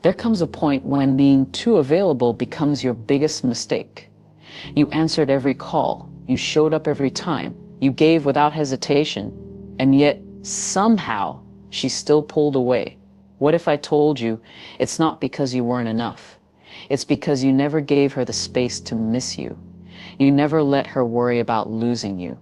There comes a point when being too available becomes your biggest mistake. You answered every call, you showed up every time, you gave without hesitation, and yet somehow she still pulled away. What if I told you it's not because you weren't enough? It's because you never gave her the space to miss you. You never let her worry about losing you.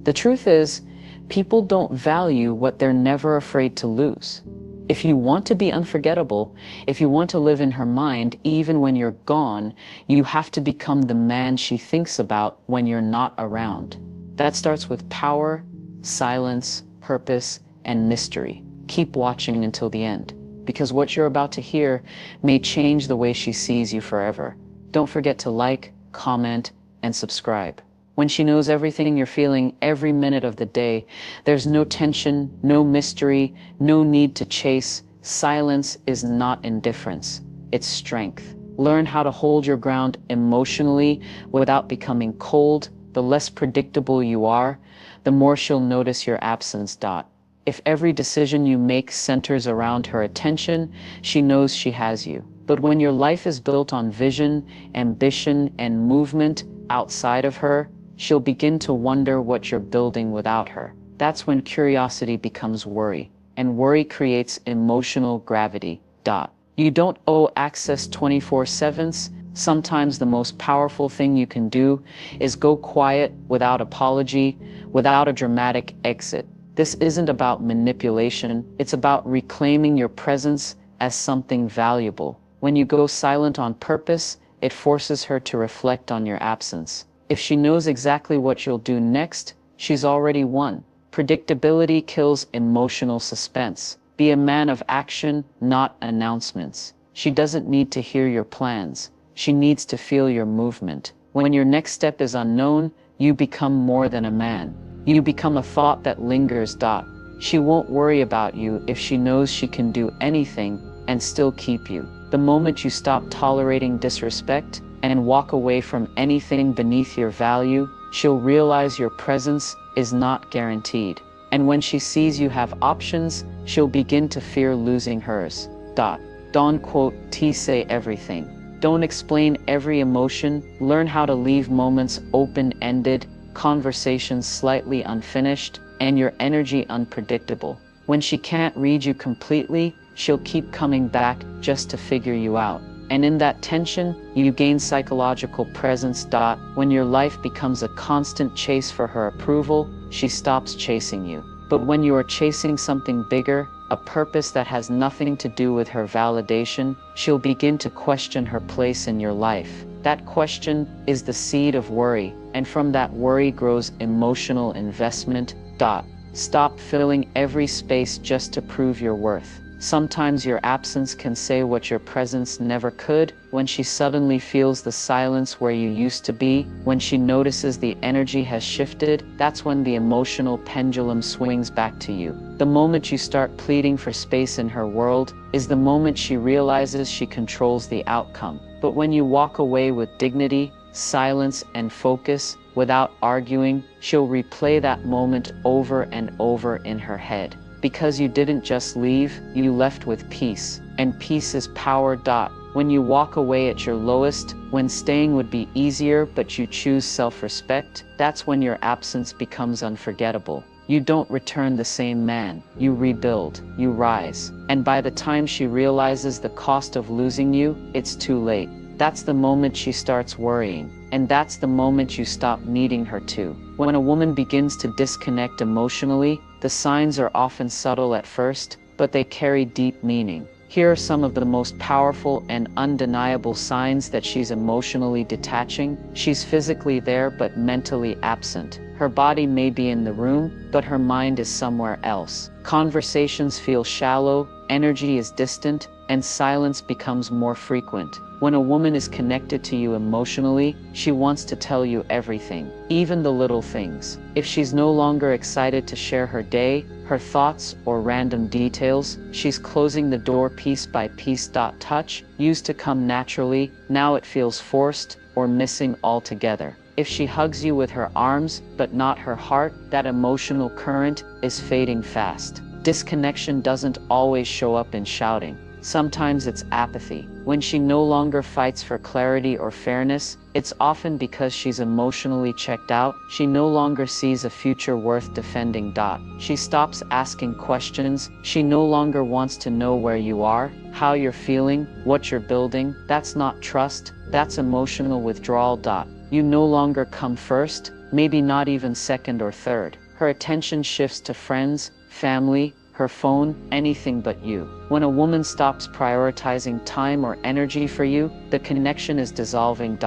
The truth is, people don't value what they're never afraid to lose. If you want to be unforgettable, if you want to live in her mind even when you're gone, you have to become the man she thinks about when you're not around. That starts with power, silence, purpose, and mystery. Keep watching until the end, because what you're about to hear may change the way she sees you forever. Don't forget to like, comment, and subscribe. When she knows everything you're feeling every minute of the day, there's no tension, no mystery, no need to chase. Silence is not indifference, it's strength. Learn how to hold your ground emotionally without becoming cold. The less predictable you are, the more she'll notice your absence. If every decision you make centers around her attention, she knows she has you. But when your life is built on vision, ambition, and movement outside of her, she'll begin to wonder what you're building without her. That's when curiosity becomes worry, and worry creates emotional gravity. You don't owe access 24/7. Sometimes the most powerful thing you can do is go quiet without apology, without a dramatic exit. This isn't about manipulation, it's about reclaiming your presence as something valuable. When you go silent on purpose, it forces her to reflect on your absence. If she knows exactly what you'll do next, she's already won. Predictability kills emotional suspense. Be a man of action, not announcements. She doesn't need to hear your plans. She needs to feel your movement. When your next step is unknown, you become more than a man. You become a thought that lingers. She won't worry about you if she knows she can do anything and still keep you. The moment you stop tolerating disrespect and walk away from anything beneath your value, she'll realize your presence is not guaranteed. And when she sees you have options, she'll begin to fear losing hers. Don't quote say everything. Don't explain every emotion. Learn how to leave moments open-ended, conversations slightly unfinished, and your energy unpredictable. When she can't read you completely, she'll keep coming back just to figure you out. And in that tension, you gain psychological presence. When your life becomes a constant chase for her approval, she stops chasing you. But when you are chasing something bigger, a purpose that has nothing to do with her validation, she'll begin to question her place in your life. That question is the seed of worry, and from that worry grows emotional investment. Stop filling every space just to prove your worth. Sometimes your absence can say what your presence never could. When she suddenly feels the silence where you used to be, when she notices the energy has shifted, that's when the emotional pendulum swings back to you. The moment you start pleading for space in her world is the moment she realizes she controls the outcome. But when you walk away with dignity, silence, and focus, without arguing, she'll replay that moment over and over in her head. Because you didn't just leave, you left with peace. And peace is power. When you walk away at your lowest, when staying would be easier but you choose self-respect, that's when your absence becomes unforgettable. You don't return the same man. You rebuild. You rise. And by the time she realizes the cost of losing you, it's too late. That's the moment she starts worrying. And that's the moment you stop needing her to. When a woman begins to disconnect emotionally, the signs are often subtle at first, but they carry deep meaning. Here are some of the most powerful and undeniable signs that she's emotionally detaching. She's physically there but mentally absent. Her body may be in the room, but her mind is somewhere else. Conversations feel shallow, energy is distant, and silence becomes more frequent. When a woman is connected to you emotionally, she wants to tell you everything, even the little things. If she's no longer excited to share her day, her thoughts, or random details, she's closing the door piece by piece. Touch used to come naturally, now it feels forced or missing altogether. If she hugs you with her arms, but not her heart, that emotional current is fading fast. Disconnection doesn't always show up in shouting. Sometimes it's apathy. When she no longer fights for clarity or fairness, it's often because she's emotionally checked out. She no longer sees a future worth defending. She stops asking questions. She no longer wants to know where you are, how you're feeling, what you're building. That's not trust, that's emotional withdrawal. You no longer come first, maybe not even second or third. Her attention shifts to friends, family, her phone, anything but you. When a woman stops prioritizing time or energy for you, the connection is dissolving.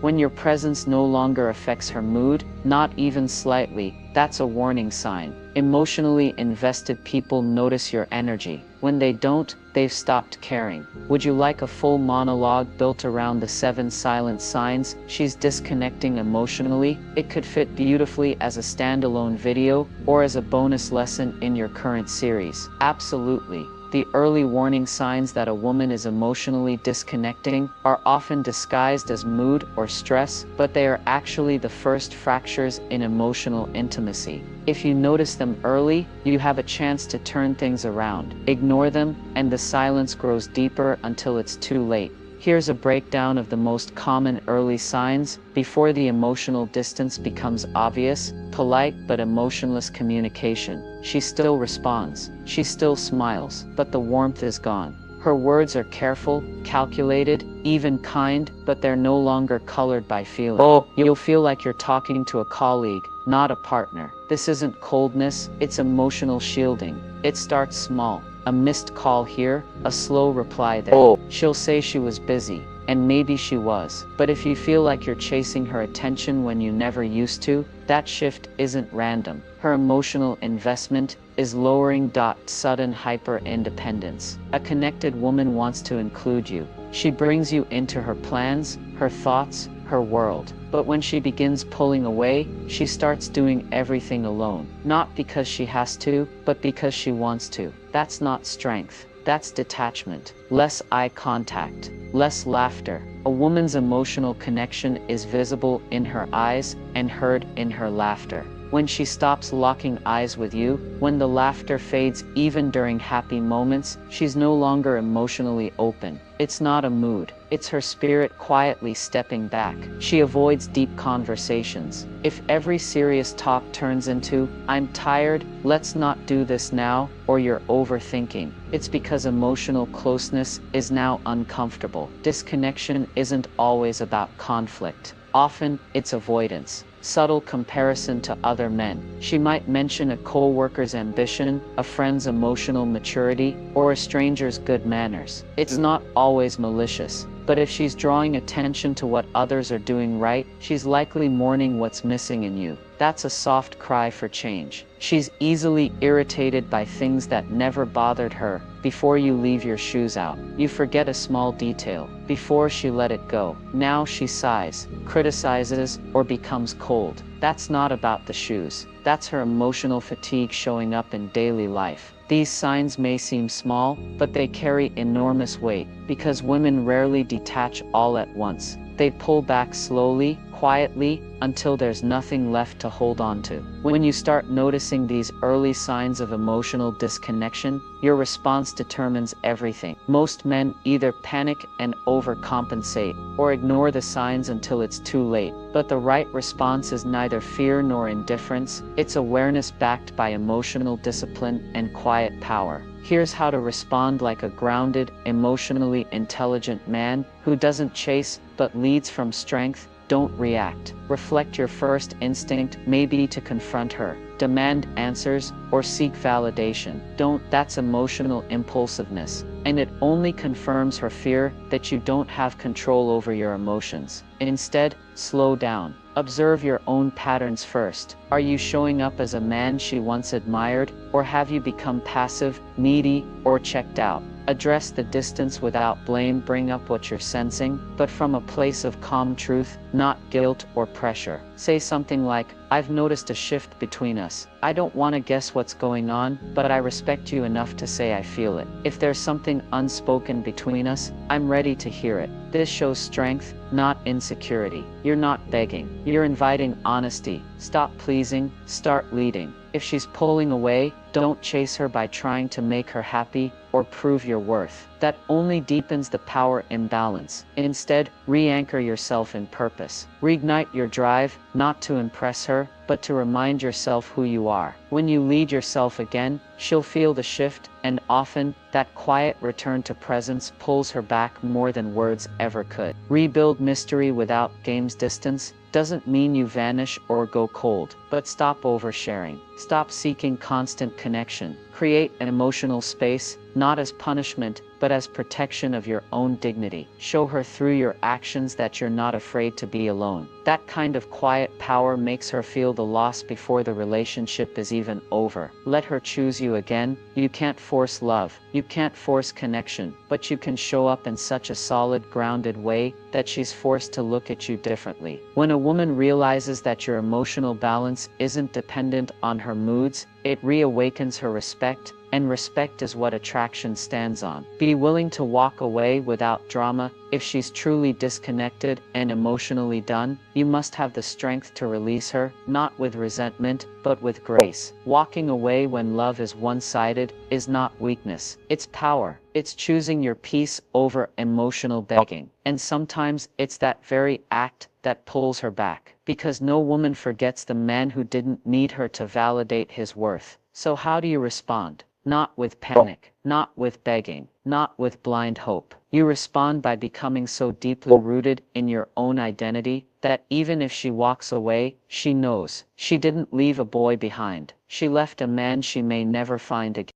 When your presence no longer affects her mood, not even slightly, that's a warning sign. Emotionally invested people notice your energy. When they don't, they've stopped caring. Would you like a full monologue built around the 7 silent signs she's disconnecting emotionally? It could fit beautifully as a standalone video or as a bonus lesson in your current series. Absolutely. The early warning signs that a woman is emotionally disconnecting are often disguised as mood or stress, but they are actually the first fractures in emotional intimacy. If you notice them early, you have a chance to turn things around. Ignore them, and the silence grows deeper until it's too late. Here's a breakdown of the most common early signs before the emotional distance becomes obvious. Polite but emotionless communication. She still responds. She still smiles, but the warmth is gone. Her words are careful, calculated, even kind, but they're no longer colored by feeling. You'll feel like you're talking to a colleague, not a partner. This isn't coldness, it's emotional shielding. It starts small. A missed call here, a slow reply there. She'll say she was busy, and maybe she was. But if you feel like you're chasing her attention when you never used to, that shift isn't random. Her emotional investment is lowering. Sudden hyper-independence. A connected woman wants to include you. She brings you into her plans, her thoughts, her world. But when she begins pulling away, she starts doing everything alone. Not because she has to, but because she wants to. That's not strength. That's detachment. Less eye contact, less laughter. A woman's emotional connection is visible in her eyes and heard in her laughter. When she stops locking eyes with you, when the laughter fades even during happy moments, she's no longer emotionally open. It's not a mood. It's her spirit quietly stepping back. She avoids deep conversations. If every serious talk turns into, "I'm tired, let's not do this now," or "you're overthinking," it's because emotional closeness is now uncomfortable. Disconnection isn't always about conflict. Often, it's avoidance. Subtle comparison to other men. She might mention a co-worker's ambition, a friend's emotional maturity, or a stranger's good manners. It's not always malicious, but if she's drawing attention to what others are doing right, she's likely mourning what's missing in you. That's a soft cry for change. She's easily irritated by things that never bothered her. Before you leave your shoes out, you forget a small detail. Before she let it go, now she sighs, criticizes, or becomes cold. That's not about the shoes. That's her emotional fatigue showing up in daily life. These signs may seem small, but they carry enormous weight, because women rarely detach all at once. They pull back slowly, quietly, until there's nothing left to hold on to. When you start noticing these early signs of emotional disconnection, your response determines everything. Most men either panic and overcompensate, or ignore the signs until it's too late. But the right response is neither fear nor indifference. It's awareness backed by emotional discipline and quiet power. Here's how to respond like a grounded, emotionally intelligent man who doesn't chase but leads from strength. Don't react. Reflect. Your first instinct may be to confront her, demand answers, or seek validation. Don't. That's emotional impulsiveness, and it only confirms her fear that you don't have control over your emotions. Instead, slow down. Observe your own patterns first. Are you showing up as a man she once admired, or have you become passive, needy, or checked out? Address the distance without blame. Bring up what you're sensing, but from a place of calm truth, not guilt or pressure. Say something like, "I've noticed a shift between us. I don't want to guess what's going on, but I respect you enough to say I feel it. If there's something unspoken between us, I'm ready to hear it." This shows strength, not insecurity. You're not begging. You're inviting honesty. Stop pleasing, start leading. If she's pulling away, don't chase her by trying to make her happy or prove your worth. That only deepens the power imbalance. Instead, re-anchor yourself in purpose. Reignite your drive, not to impress her, but to remind yourself who you are. When you lead yourself again, she'll feel the shift, and often, that quiet return to presence pulls her back more than words ever could. Rebuild mystery without games distance doesn't mean you vanish or go cold, but stop oversharing. Stop seeking constant connection. Create an emotional space, not as punishment, but as protection of your own dignity. Show her through your actions that you're not afraid to be alone. That kind of quiet power makes her feel the loss before the relationship is even over. Let her choose you again. You can't force love. You can't force connection, but you can show up in such a solid, grounded way that she's forced to look at you differently. When a woman realizes that your emotional balance isn't dependent on her moods, it reawakens her respect, and respect is what attraction stands on. Be willing to walk away without drama. If she's truly disconnected and emotionally done, you must have the strength to release her, not with resentment, but with grace. Walking away when love is one-sided is not weakness, it's power. It's choosing your peace over emotional begging. And sometimes it's that very act that pulls her back. Because no woman forgets the man who didn't need her to validate his worth. So how do you respond? Not with panic, not with begging, not with blind hope. You respond by becoming so deeply rooted in your own identity that even if she walks away, she knows she didn't leave a boy behind. She left a man she may never find again.